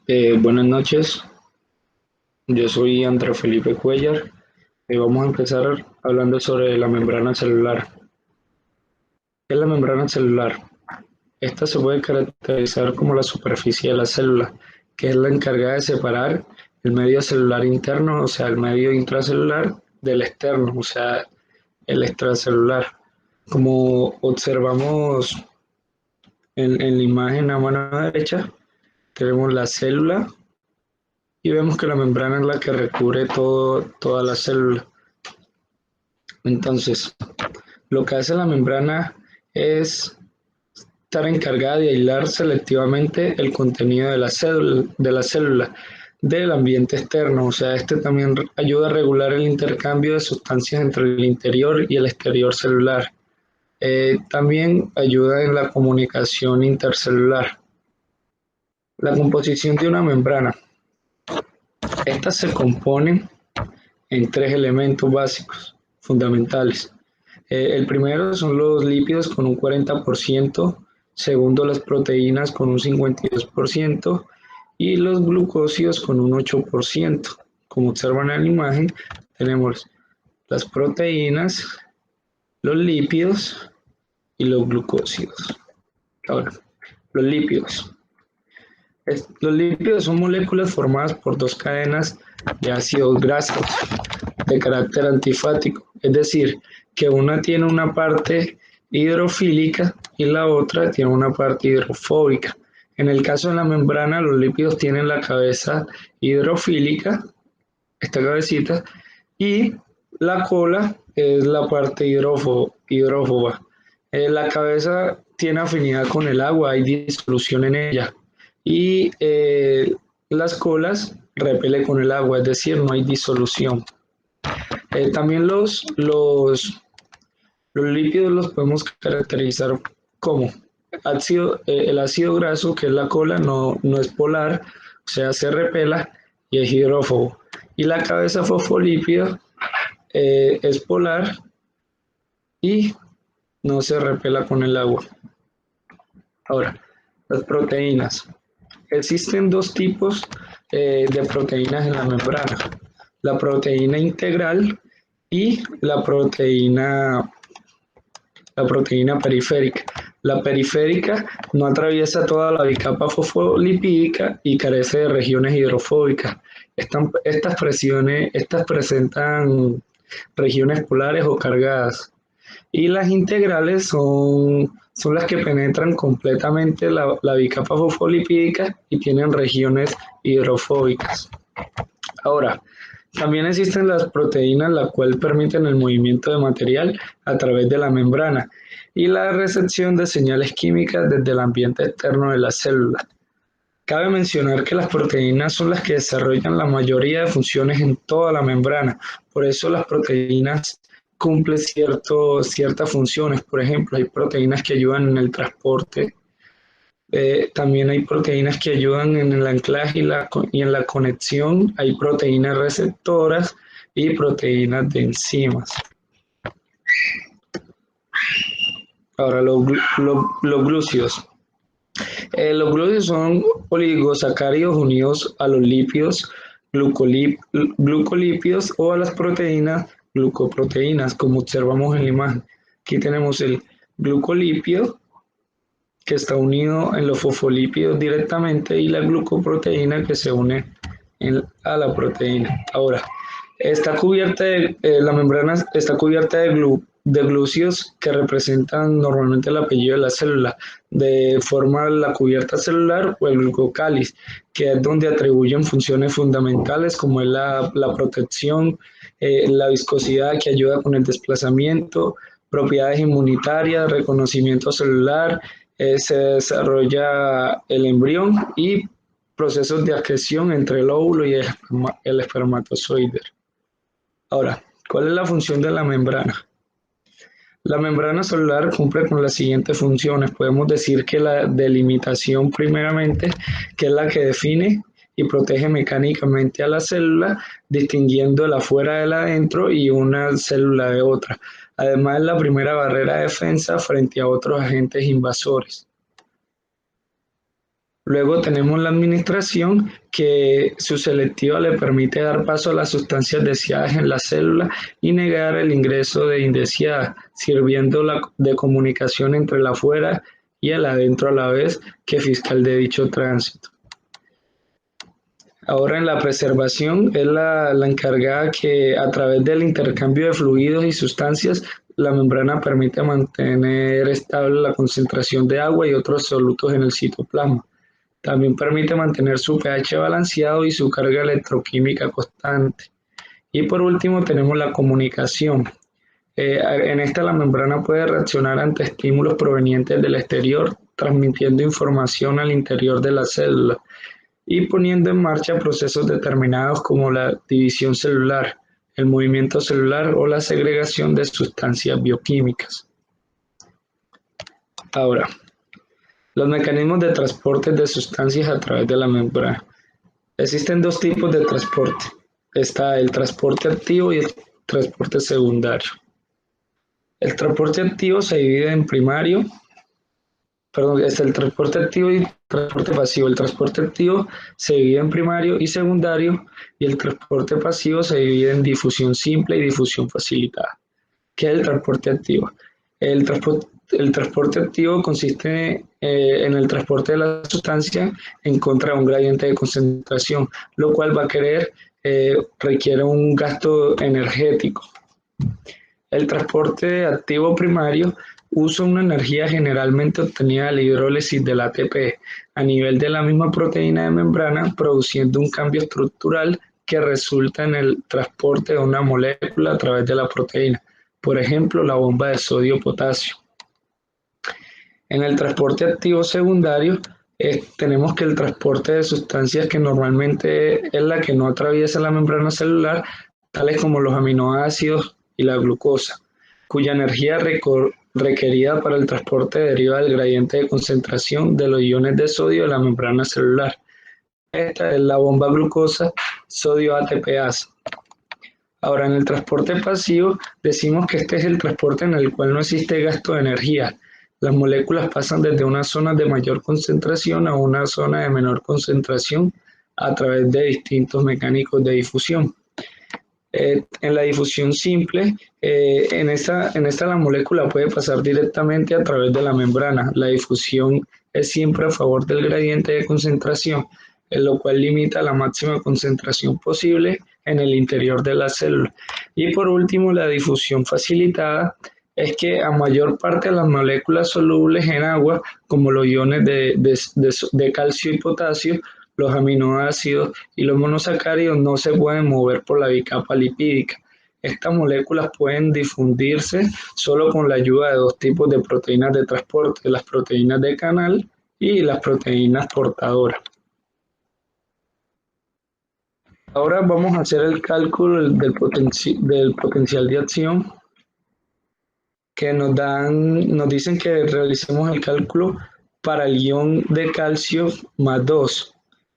Buenas noches, yo soy André Felipe Cuellar y vamos a empezar hablando sobre la membrana celular. ¿Qué es la membrana celular? Esta se puede caracterizar como la superficie de la célula, que es la encargada de separar el medio celular interno, o sea, el medio intracelular, del externo, o sea, el extracelular. Como observamos en la imagen a mano derecha, tenemos la célula y vemos que la membrana es la que recubre toda la célula. Entonces, lo que hace la membrana es estar encargada de aislar selectivamente el contenido de la célula del ambiente externo. O sea, este también ayuda a regular el intercambio de sustancias entre el interior y el exterior celular. También ayuda en la comunicación intercelular. La composición de una membrana. Estas se componen en tres elementos básicos, fundamentales. El primero son los lípidos con un 40%, segundo las proteínas con un 52% y los glucósidos con un 8%. Como observan en la imagen, tenemos las proteínas, los lípidos y los glucósidos. Ahora, los lípidos. Los lípidos son moléculas formadas por dos cadenas de ácidos grasos de carácter antifático, es decir, que una tiene una parte hidrofílica y la otra tiene una parte hidrofóbica. En el caso de la membrana, los lípidos tienen la cabeza hidrofílica, esta cabecita, y la cola es la parte hidrófoba. La cabeza tiene afinidad con el agua, hay disolución en ella. Y las colas repele con el agua, es decir, no hay disolución. También los lípidos los podemos caracterizar como el ácido graso, que es la cola, no es polar, o sea, se repela y es hidrófobo. Y la cabeza fosfolípida es polar y no se repela con el agua. Ahora, las proteínas. Existen dos tipos de proteínas en la membrana. La proteína integral y la proteína periférica. La periférica no atraviesa toda la bicapa fosfolipídica y carece de regiones hidrofóbicas. Estas presentan regiones polares o cargadas. Y las integrales son las que penetran completamente la bicapa fosfolipídica y tienen regiones hidrofóbicas. Ahora, también existen las proteínas las cuales permiten el movimiento de material a través de la membrana y la recepción de señales químicas desde el ambiente externo de la célula. Cabe mencionar que las proteínas son las que desarrollan la mayoría de funciones en toda la membrana. Por eso las proteínas cumplen ciertas funciones. Por ejemplo, hay proteínas que ayudan en el transporte. También hay proteínas que ayudan en el anclaje y en la conexión. Hay proteínas receptoras y proteínas de enzimas. Ahora, los glúcidos. Los glúcidos son oligosacáridos unidos a los lípidos, glucolípidos o a las proteínas, glucoproteínas, como observamos en la imagen. Aquí tenemos el glucolípido, que está unido en los fosfolípidos directamente, y la glucoproteína que se une a la proteína. Ahora, la membrana está cubierta de glúcidos que representan normalmente el apellido de la célula, de forma la cubierta celular o el glucocáliz, que es donde atribuyen funciones fundamentales como es la protección, la viscosidad que ayuda con el desplazamiento, propiedades inmunitarias, reconocimiento celular, se desarrolla el embrión y procesos de adhesión entre el óvulo y el espermatozoide. Ahora, ¿cuál es la función de la membrana? La membrana celular cumple con las siguientes funciones. Podemos decir que la delimitación primeramente, que es la que define y protege mecánicamente a la célula, distinguiendo el afuera del adentro y una célula de otra. Además, es la primera barrera de defensa frente a otros agentes invasores. Luego tenemos la administración, que su selectiva le permite dar paso a las sustancias deseadas en la célula y negar el ingreso de indeseadas, sirviendo de comunicación entre el afuera y el adentro a la vez que fiscal de dicho tránsito. Ahora en la preservación es la encargada que a través del intercambio de fluidos y sustancias, la membrana permite mantener estable la concentración de agua y otros solutos en el citoplasma. También permite mantener su pH balanceado y su carga electroquímica constante. Y por último tenemos la comunicación. En esta la membrana puede reaccionar ante estímulos provenientes del exterior, transmitiendo información al interior de la célula y poniendo en marcha procesos determinados como la división celular, el movimiento celular o la segregación de sustancias bioquímicas. Ahora, los mecanismos de transporte de sustancias a través de la membrana. Existen dos tipos de transporte. Está el transporte activo y el transporte secundario. El transporte activo se divide en primario, está el transporte activo y el transporte pasivo. El transporte activo se divide en primario y secundario, y el transporte pasivo se divide en difusión simple y difusión facilitada. ¿Qué es el transporte activo? El transporte activo consiste en el transporte de la sustancia en contra de un gradiente de concentración, lo cual va a requiere un gasto energético. El transporte activo primario usa una energía generalmente obtenida de la hidrólisis del ATP a nivel de la misma proteína de membrana, produciendo un cambio estructural que resulta en el transporte de una molécula a través de la proteína. Por ejemplo, la bomba de sodio-potasio. En el transporte activo secundario, tenemos que el transporte de sustancias que normalmente es la que no atraviesa la membrana celular, tales como los aminoácidos y la glucosa, cuya energía requerida para el transporte deriva del gradiente de concentración de los iones de sodio de la membrana celular. Esta es la bomba glucosa sodio-ATPasa. Ahora, en el transporte pasivo, decimos que este es el transporte en el cual no existe gasto de energía. Las moléculas pasan desde una zona de mayor concentración a una zona de menor concentración a través de distintos mecánicos de difusión. En la difusión simple, en esta la molécula puede pasar directamente a través de la membrana. La difusión es siempre a favor del gradiente de concentración, en lo cual limita la máxima concentración posible en el interior de la célula. Y por último, la difusión facilitada es que a mayor parte de las moléculas solubles en agua, como los iones de calcio y potasio, los aminoácidos y los monosacáridos no se pueden mover por la bicapa lipídica. Estas moléculas pueden difundirse solo con la ayuda de dos tipos de proteínas de transporte, las proteínas de canal y las proteínas portadoras. Ahora vamos a hacer el cálculo del potencial de acción, que nos dicen que realicemos el cálculo para el ion de calcio más 2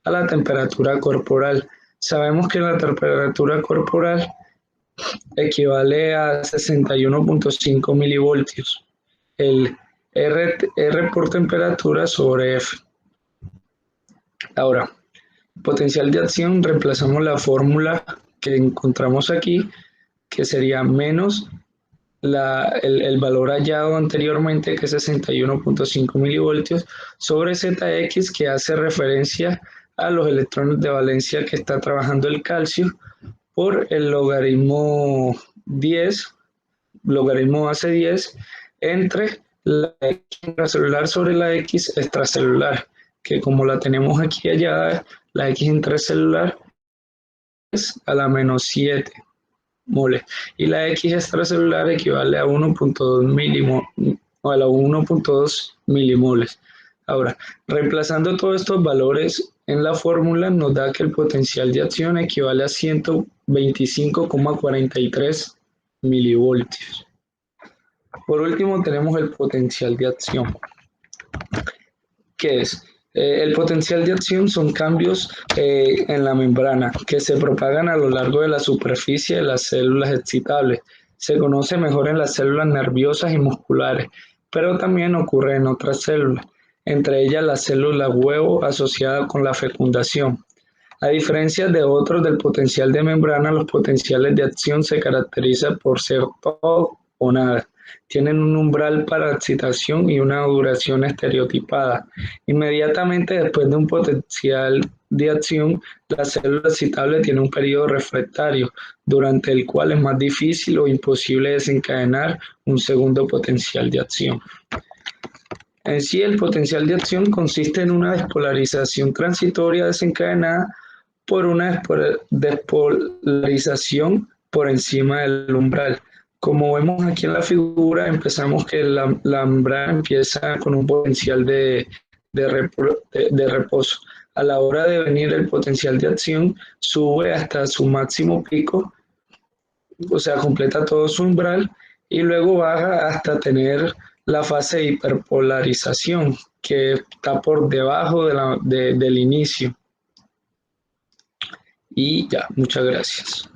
a la temperatura corporal. Sabemos que la temperatura corporal equivale a 61.5 milivoltios. El R por temperatura sobre F. Ahora, potencial de acción, reemplazamos la fórmula que encontramos aquí, que sería menos el valor hallado anteriormente, que es 61.5 milivoltios, sobre ZX, que hace referencia a los electrones de valencia que está trabajando el calcio, por el logaritmo 10, logaritmo base 10, entre la X intracelular sobre la X extracelular, que como la tenemos aquí hallada, la X intracelular es a la menos 7 moles, y la X extracelular equivale a 1.2 milimoles. Ahora, reemplazando todos estos valores en la fórmula, nos da que el potencial de acción equivale a 125,43 milivoltios. Por último, tenemos el potencial de acción. ¿Qué es? El potencial de acción son cambios en la membrana que se propagan a lo largo de la superficie de las células excitables. Se conoce mejor en las células nerviosas y musculares, pero también ocurre en otras células. entre ellas la célula huevo asociada con la fecundación. A diferencia de otros del potencial de membrana, los potenciales de acción se caracterizan por ser todo o nada. Tienen un umbral para excitación y una duración estereotipada. Inmediatamente después de un potencial de acción, la célula excitable tiene un periodo refractario, durante el cual es más difícil o imposible desencadenar un segundo potencial de acción. En sí, el potencial de acción consiste en una despolarización transitoria desencadenada por una despolarización por encima del umbral. Como vemos aquí en la figura, empezamos que la membrana empieza con un potencial de reposo. A la hora de venir el potencial de acción sube hasta su máximo pico, o sea, completa todo su umbral y luego baja hasta tener la fase de hiperpolarización, que está por debajo del inicio. Y ya, muchas gracias.